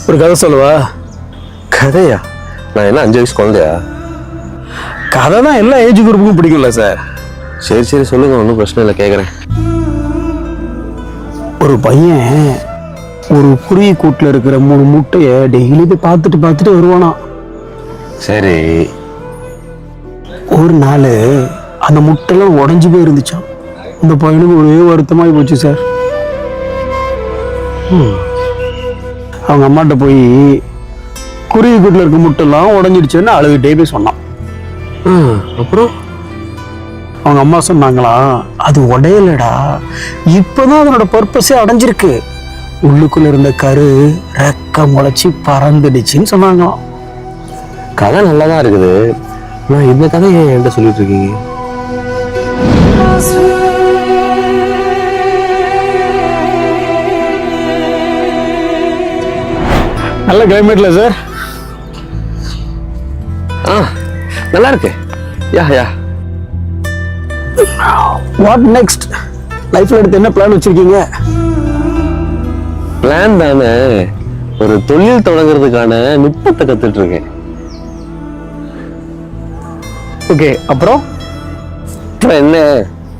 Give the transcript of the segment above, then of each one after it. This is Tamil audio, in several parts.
ஒரு கதை சொல்லுவா? கதையா? நான் என்ன 5 வயசு குழந்தையா? கதை தான் எல்லா ஏஜ் குரூப்புக்கும் பிடிக்கும்ல சார். சரி சரி சொல்லுங்க, ஒன்றும் பிரச்சனை இல்லை, கேட்குறேன். ஒரு பையன் ஒரு குருவி கூட்டில் இருக்கிற 3 முட்டையை டெய்லி போய் பார்த்துட்டு வருவானா. சரி. ஒரு நாள் அந்த முட்டைலாம் உடஞ்சி போய் இருந்துச்சான். அந்த பையனுக்கு ஒரே வருத்தமாகி போச்சு சார். அவங்க அம்மாட்ட போய் குருவி கூட்டில் இருக்க முட்டைலாம் உடஞ்சிடுச்சுன்னு அழுதுகிட்டே போய் சொன்னான். அப்புறம் அவங்க அம்மா சொன்னாங்களா, அது உடையலடா, இப்பதான் அதனோட பர்பஸே அடைஞ்சிருக்கு, உள்ளுக்குள்ள இருந்த கரு ரெக்க முளைச்சி பறந்துடுச்சுன்னு சொன்னாங்களாம். கதை நல்லாதான் இருக்குது. நான் இந்த கதையை என்கிட்ட சொல்லிட்டு இருக்கீங்க? நல்ல கிளைமேட்ல சார். நல்லா இருக்கு. Yeah yeah. What next? லைஃப்ல எடுத்து என்ன பிளான் வச்சிருக்கீங்க? பிளான் தானே, ஒரு தொழில் தொடங்குறதுக்கான நுட்பத்தை கத்துட்டு இருக்கேன். ஓகே, அப்புறம் என்ன,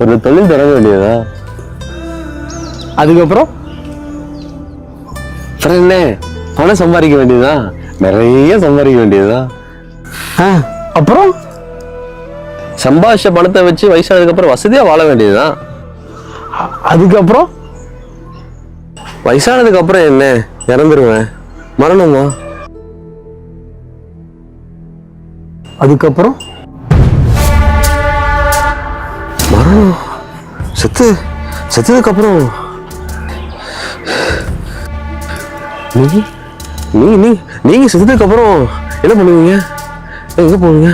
ஒரு தொழில் தொடங்க வேண்டியதா? அதுக்கப்புறம் என்ன, பணம் சம்பாதிக்க வேண்டியதா, நிறைய சம்பாதிக்க வேண்டியதா. அப்புறம் சம்பாதிச்ச பணத்தை வச்சு வயசானதுக்கு அப்புறம் வசதியா வாழ வேண்டியதுதான். அதுக்கப்புறம் வயசானதுக்கு அப்புறம் என்ன, இறந்துருவேன். மரணமா? அதுக்கப்புறம் மரணம். செத்ததுக்கு அப்புறம் நீங்க செத்ததுக்கு அப்புறம் என்ன பண்ணுவீங்க? எங்க போவீங்க?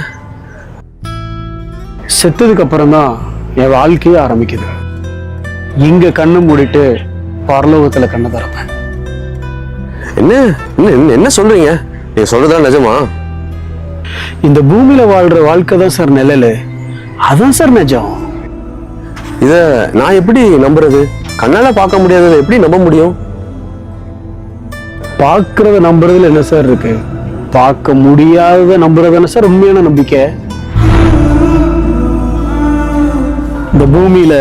செத்ததுக்கு அப்புறம் தான் என் வாழ்க்கையே ஆரம்பிக்குது. இங்க கண்ணு மூடிட்டு பரலோகத்துல கண்ணை திறப்பேன். என்ன சொல்றீங்க? நீங்க சொல்றதா நிஜமா? இந்த பூமியில வாழ்ற வாழ்க்கை தான் சார் நிழலு, அதான் சார் நிஜம். இத நான் எப்படி நம்புறது? கண்ணால பார்க்க முடியாததை எப்படி நம்ப முடியும்? பார்க்கறத நம்புறதுல என்ன சார் இருக்கு? பார்க்க முடியாததை நம்புறதுன்னு சார் உண்மையான நம்பிக்கை. இந்த பூமியில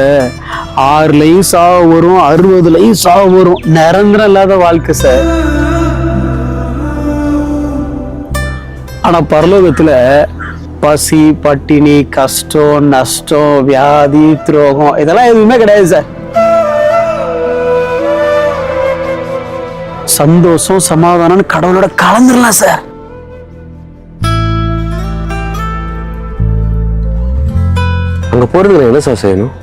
6 சாவு வரும், 60 சாவு வரும், நிரந்தரம் இல்லாத வாழ்க்கை சார். ஆனா பரலோகத்துல பசி, பட்டினி, கஷ்டம், நஷ்டம், வியாதி, துரோகம் இதெல்லாம் எதுவுமே கிடையாது சார். சந்தோஷம், சமாதானம் கடவுளோட கலந்துடலாம் சார். அங்க போறதுக்கு என்ன சார் செய்யணும்?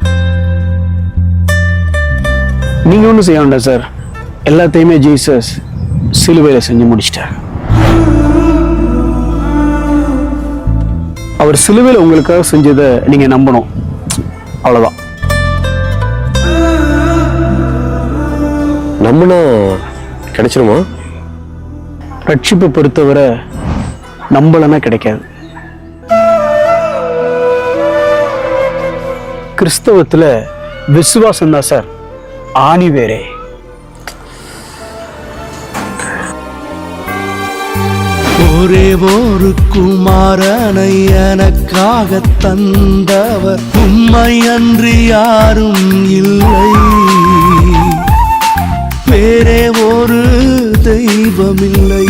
நீங்க ஒன்றும் செய்ய வேண்டாம் சார், எல்லாத்தையுமே ஜீசஸ் சிலுவையில செஞ்சு முடிச்சிட்டார். அவர் சிலுவையில உங்களுக்காக செஞ்சதை நீங்க நம்பணும், அவ்வளவுதான். நம்பினா கிடைச்சிருமா? ரட்சிப்பை பொறுத்தவரை நம்பலன்னா கிடைக்காது. கிறிஸ்தவத்துல விசுவாசம் தான் சார் ஆணி வேறே. ஒரே ஒரு குமாரனை எனக்காக தந்தவர், உம்மை அன்றி யாரும் இல்லை, வேறே ஒரு தெய்வமில்லை.